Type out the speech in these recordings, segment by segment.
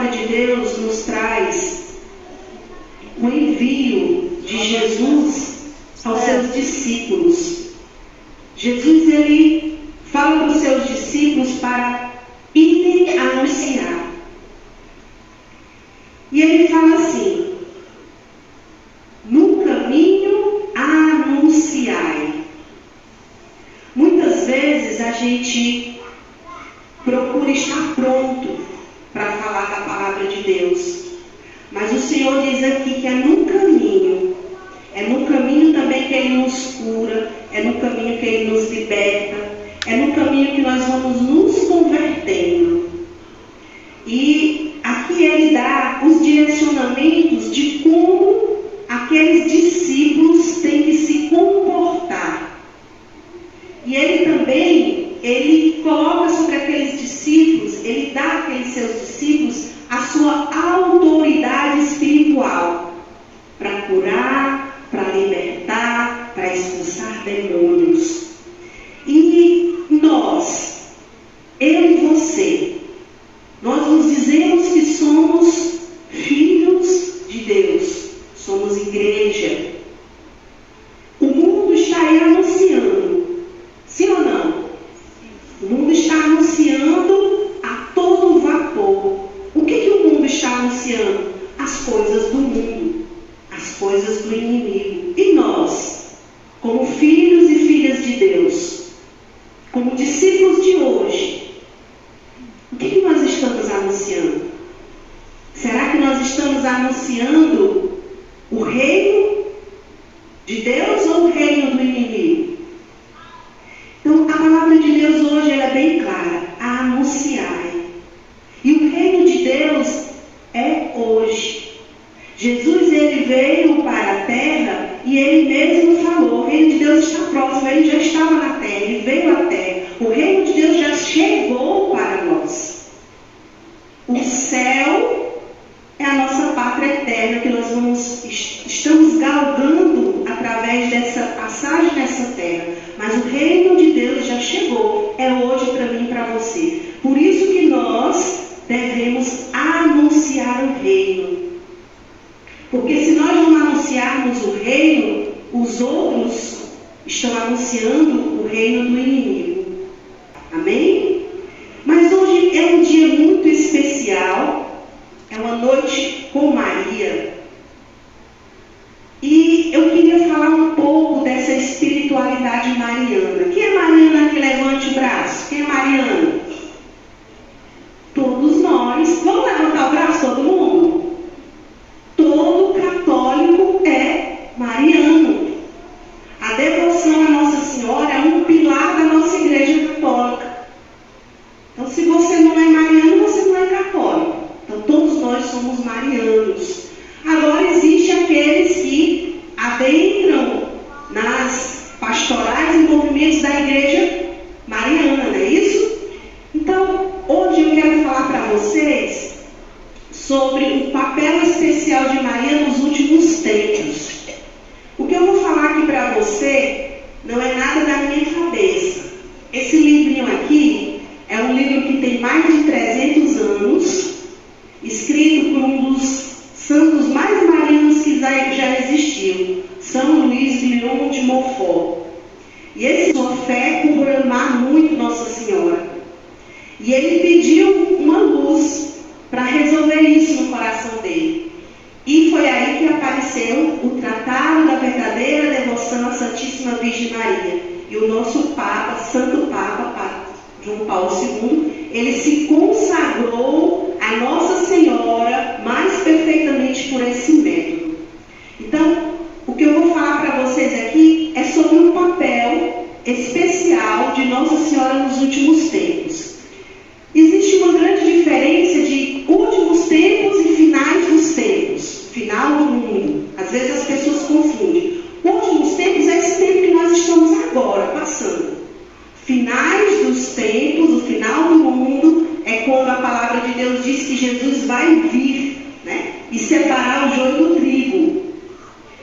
palavra de Deus nos traz o envio de Jesus aos seus discípulos. Jesus, ele fala para os seus discípulos para irem anunciar. E ele fala assim: no caminho anunciai. Muitas vezes a gente procura estar pronto para falar da palavra de Deus, mas o Senhor diz aqui que é no caminho também que Ele nos cura, é no caminho que Ele nos liberta, é no caminho que nós vamos nos convertendo. E aqui Ele dá os direcionamentos de como aqueles discípulos têm que se comportar. E Ele também, Ele coloca sobre aqueles discípulos, Ele dá àqueles seus discípulos a sua autoridade espiritual para curar, para libertar, para expulsar demônios. E nós, eu e você, nós nos dizemos que somos filhos de Deus, somos igreja. O mundo está aí anunciando, sim ou não? O mundo está anunciando a todo vapor. O que o mundo está anunciando? As coisas do mundo, as coisas do inimigo. E nós, como filhos e filhas de Deus, como discípulos de hoje, o que nós estamos anunciando? Será que nós estamos anunciando o reino de Deus ou o reino do inimigo? Então, a palavra de Deus hoje ela é bem clara: anunciai. E o reino de Deus é hoje. Jesus, ele veio para a terra e ele mesmo falou: o reino de Deus está próximo. Ele já estava na terra, ele veio à terra. O reino de Deus já chegou para nós. O céu é a nossa pátria eterna que nós estamos galgando através dessa passagem nessa terra. Mas o reino de Deus já chegou, é hoje para mim e para você. Por isso que nós devemos anunciar o reino. Porque se nós não anunciarmos o reino, os outros estão anunciando o reino do inimigo. Amém? Mas hoje é um dia muito especial, é uma noite com Maria. E eu queria falar um pouco dessa espiritualidade mariana. Quem é Mariana que levante o braço? Quem é Mariana? Todos nós. Vamos levantar o braço, todo mundo? Todo católico é mariano. A devoção à Nossa Senhora é um pilar da nossa igreja católica. Então, se você não é mariano, você não é católico. Então, todos nós somos marianos. Agora, existem aqueles que adentram nas pastorais e movimentos da igreja mariana, não é isso? Então, hoje eu quero falar para vocês sobre o papel especial de Maria nos últimos tempos. O que eu vou falar aqui para você não é nada da minha cabeça. Esse livrinho aqui é um livro que tem mais de 300 anos, escrito por um dos santos mais marianos que já existiu, São Luís Guilhom de Montfort. E esse sua fé por amar muito Nossa Senhora. E ele pediu uma luz para resolver isso no coração dele. E foi aí que apareceu o Tratado da Verdadeira Devoção à Santíssima Virgem Maria. E o nosso Papa, Santo Papa João Paulo II, ele se consagrou a Nossa Senhora mais perfeitamente por esse método. Então, o que eu vou falar para vocês aqui é sobre um papel especial de Nossa Senhora nos últimos tempos. Existe uma grande diferença de últimos tempos e finais dos tempos. Final do mundo. Às vezes as pessoas confundem. Últimos tempos é esse tempo que nós estamos agora passando. Finais dos tempos, o final do mundo, é quando a palavra de Deus diz que Jesus vai vir, né? E separar o joio do trigo.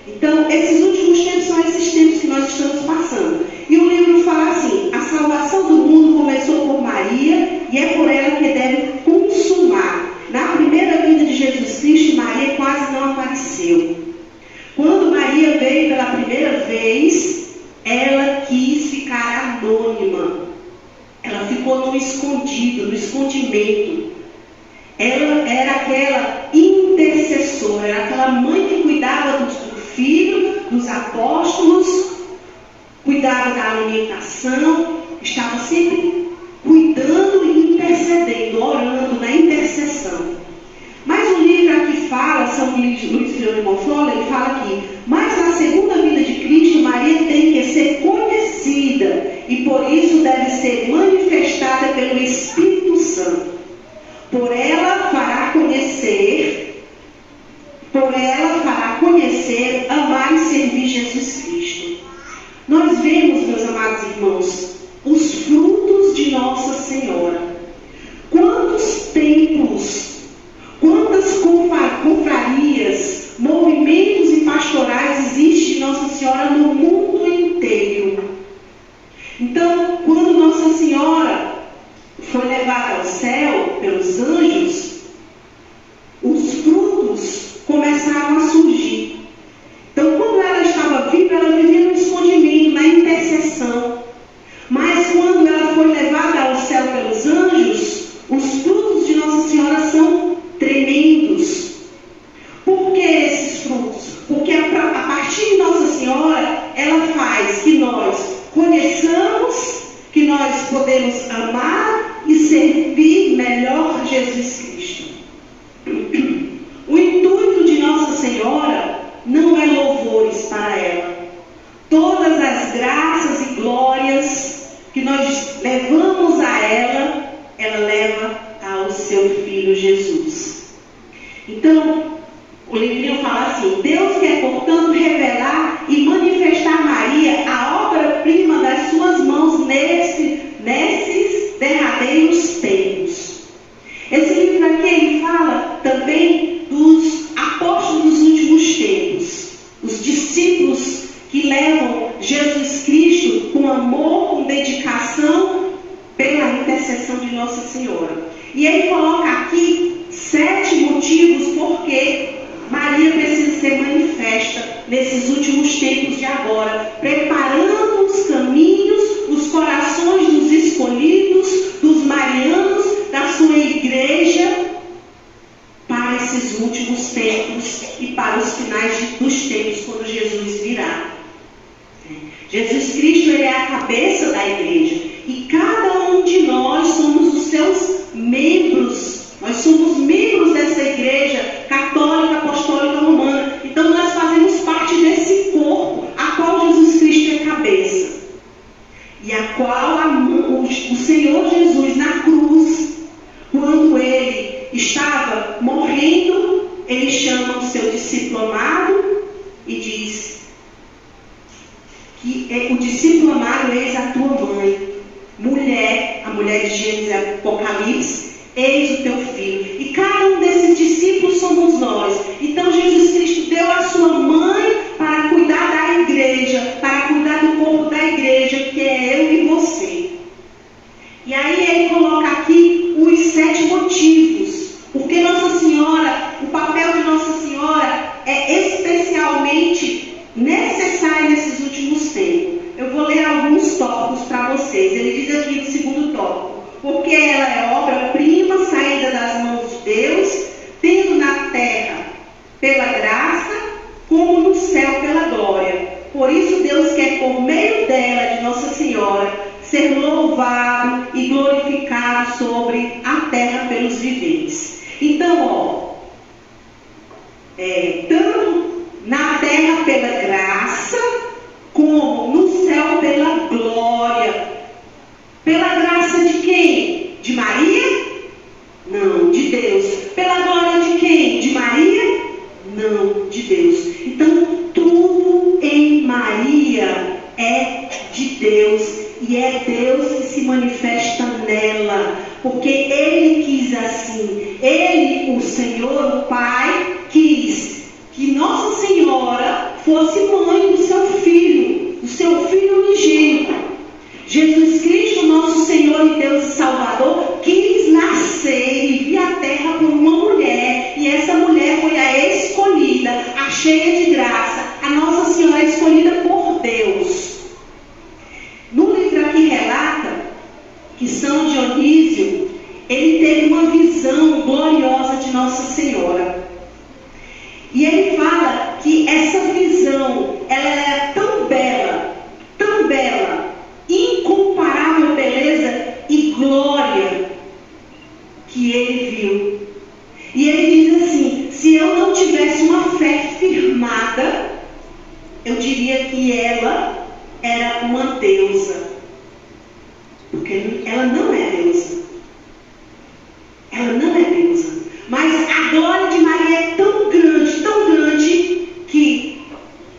Então, esses últimos tempos são esses tempos que nós estamos passando. E o livro fala assim: a salvação do mundo começou por Maria e é por ela que deve consumar. Na primeira não apareceu. Quando Maria veio pela primeira vez, ela quis ficar anônima. Ela ficou no escondido, no escondimento. Ela era aquela intercessora, era aquela mãe que cuidava do filho, dos apóstolos, cuidava da alimentação, estava sempre cuidando e intercedendo, orando na intercessão. Mas o livro aqui fala, São Luís de Montfort, ele fala aqui, mas na segunda vinda de Cristo, Maria tem que ser conhecida e por isso deve ser manifestada pelo Espírito Santo. Por ela fará conhecer, amar e servir Jesus Cristo. Nós vemos, meus amados irmãos, os frutos de Nossa Senhora. Quantos templos, quantas confrarias, movimentos e pastorais existem de Nossa Senhora no mundo inteiro. Então, quando Nossa Senhora foi levada ao céu pelos anjos, os frutos começaram a surgir. Então, quando ela estava viva, ela vivia no escondimento, na intercessão. Mas quando ela foi levada ao céu pelos anjos, os frutos de Nossa Senhora são tremendos. Por que esses frutos? Porque a partir de Nossa Senhora, ela faz que nós conheçamos, que nós podemos amar e servir melhor Jesus Cristo. O intuito de Nossa Senhora não é louvores para ela. Todas as graças e glórias que nós levamos a ela, ela leva ao seu Filho Jesus. Então, o livrinho fala assim: Deus quer, portanto, revelar e manifestar a Maria a obra-prima das suas mãos nesses derradeiros tempos. Esse livro aqui, ele fala também dos apóstolos dos últimos tempos, os discípulos que levam Jesus Cristo com amor, com dedicação, pela intercessão de Nossa Senhora. E ele coloca aqui 7 motivos porque Maria precisa ser manifesta nesses últimos tempos de agora, preparando os caminhos, os corações dos escolhidos, dos marianos, da sua igreja, para esses últimos tempos e para os finais dos tempos, quando Jesus virá. Jesus Cristo, ele é a cabeça da igreja, e cada um de nós somos os seus membros. Nós somos membros dessa igreja católica, apostólica, romana. Então nós fazemos parte desse corpo, a qual Jesus Cristo é cabeça, e a qual o Senhor Jesus na cruz, quando ele estava morrendo, ele chama o seu discípulo amado e diz que o discípulo amado, eis a tua mãe, mulher, a mulher de Gênesis e Apocalipse, eis o teu filho. E cada um desses discípulos somos nós. Então Jesus Cristo deu a sua mãe para cuidar da igreja, para cuidar do corpo da igreja, que é eu e você. E aí ele coloca aqui os 7 motivos, porque Nossa Senhora, o papel de Nossa Senhora é especialmente necessário nesses últimos tempos. Eu vou ler alguns tópicos para vocês. Ele diz aqui no segundo tópico: porque ela é obra-prima, saída das mãos de Deus, tendo na terra pela graça, como no céu pela glória. Por isso Deus quer, por meio dela, de Nossa Senhora, ser louvado e glorificado sobre a terra pelos viventes. Então, tanto na terra pela graça, como no céu pela glória. Pela graça de quem? De Maria? Não, de Deus. Pela glória de quem? De Maria? Não, de Deus. Então, tudo em Maria é de Deus. E é Deus que se manifesta nela. Porque Ele quis assim. Ele, o Senhor, o Pai, quis que Nossa Senhora fosse mãe do seu filho unigênito. Jesus Cristo, nosso Senhor e Deus e Salvador, quis nascer e vir à terra por uma mulher. E essa mulher foi a escolhida. cheia de graça, a Nossa Senhora é escolhida por Deus. No livro aqui relata que São Dionísio, ele teve uma visão gloriosa de Nossa Senhora. E ele fala que essa visão, ela era tão bela, incomparável beleza e glória que ele viu. E ele diz assim: se eu não tivesse uma fé firmada, eu diria que ela era uma deusa. Porque ela não é deusa. Ela não é deusa. Mas a glória de Maria é tão grande, que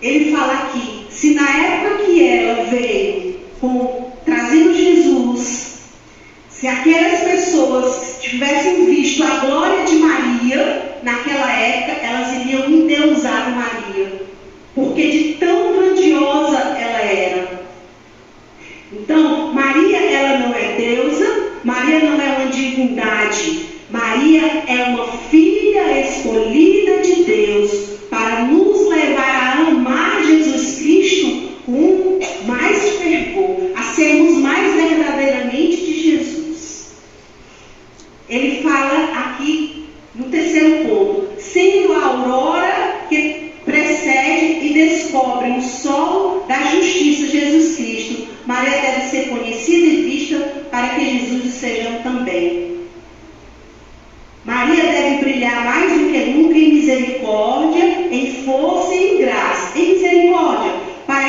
ele fala aqui, se na época que ela veio trazendo Jesus, se aquelas pessoas tivessem visto a glória de Maria, naquela época, elas iriam endeusar Maria, porque de tão grandiosa ela era. Então, Maria, ela não é deusa, Maria não é uma divindade, Maria é uma filha escolhida de Deus para nos levar a amar Jesus Cristo com mais fervor, a sermos mais verdadeiramente de Jesus. Ele fala aqui no terceiro ponto: sendo a aurora que precede e descobre o sol da justiça, Jesus Cristo, Maria deve ser conhecida e vista para que Jesus o seja também. Maria deve brilhar mais do que nunca em misericórdia, em força e em graça. Em misericórdia, para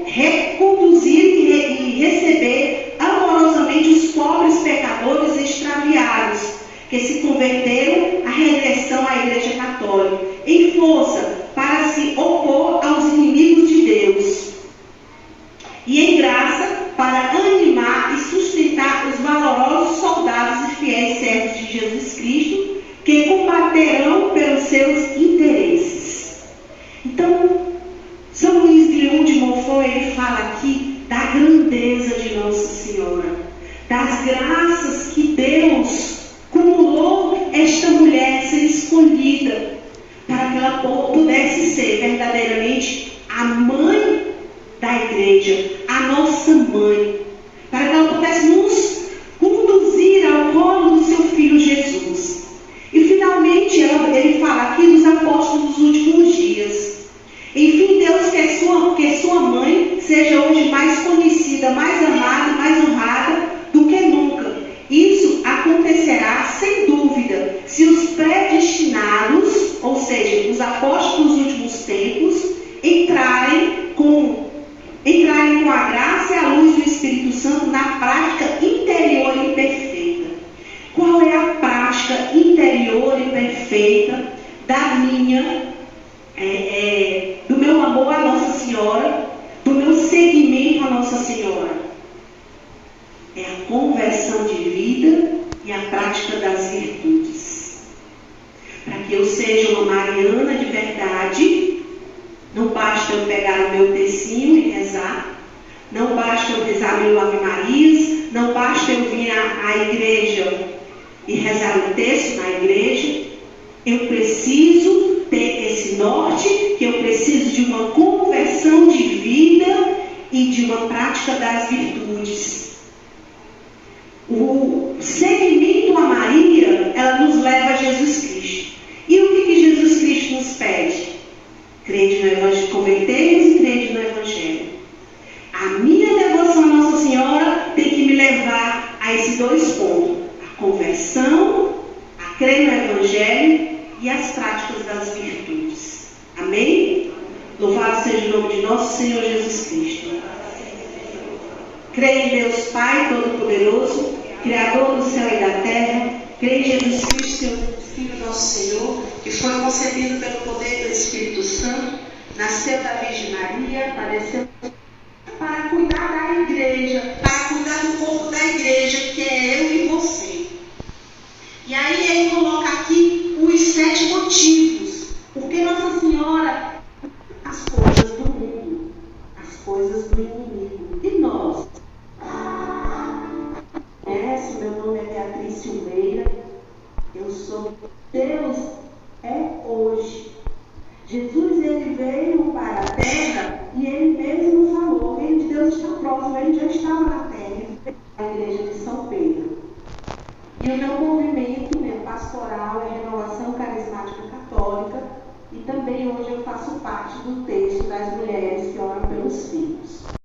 reconduzir e receber amorosamente os pobres pecadores extraviados, que se converteram à regressão à Igreja Católica. Em força, para se opor aos inimigos de Deus. E em graça, para animar e sustentar os valorosos soldados e fiéis servos de Jesus Cristo, que combaterão pelos seus interesses. Então, São Luís de Leão de Montfort, ele fala aqui da grandeza de Nossa Senhora, das graças que Deus cumulou esta mulher ser escolhida, para que ela pudesse ser verdadeiramente a mãe da igreja, a nossa mãe, para que ela pudesse nos conduzir ao colo do seu Filho Jesus. E finalmente ele fala aqui dos apóstolos dos últimos dias. Enfim, Deus quer que sua mãe seja hoje mais conhecida, mais amada, mais honrada do que nunca. Isso acontecerá sem dúvida se os predestinados, ou seja, os apóstolos dos últimos tempos, entrarem com a graça e a luz do Espírito Santo na prática interior e perfeita. Qual é a prática interior e perfeita do meu amor à Nossa Senhora, do meu seguimento à Nossa Senhora? É a conversão de vida e a prática das virtudes. Para que eu seja uma mariana de verdade, não basta eu pegar o meu tercinho e rezar, não basta eu rezar meu Ave Marias, não basta eu vir à igreja e rezar o texto na igreja. Eu preciso ter esse norte, que eu preciso de uma conversão de vida e de uma prática das virtudes. O seguimento a Maria, ela nos leva a Jesus Cristo. E o que Jesus Cristo nos pede? Crede no Evangelho, convertei-vos e crede no Evangelho. A minha devoção a Nossa Senhora tem que me levar a esses dois pontos: a conversão, a crer no Evangelho e as práticas das virtudes. Amém? Louvado seja o nome de nosso Senhor Jesus Cristo. Creio em Deus Pai Todo-Poderoso, Criador do céu e da terra. Creio em Jesus Cristo, seu Filho nosso Senhor, que foi concebido pelo poder do Espírito Santo, nasceu da Virgem Maria, padeceu para cuidar da igreja, para cuidar do corpo da igreja, que é eu e você. E aí ele coloca aqui os 7 motivos, porque Nossa Senhora, as coisas do mundo, as coisas do inimigo, e nós? Meu nome é Beatriz Silveira, eu sou Deus é hoje. Jesus ele mesmo falou, o reino de Deus está próximo, ele já estava na terra, a igreja de São Pedro. E o meu movimento, pastoral, é Renovação Carismática Católica, e também hoje eu faço parte do texto das mulheres que oram pelos filhos.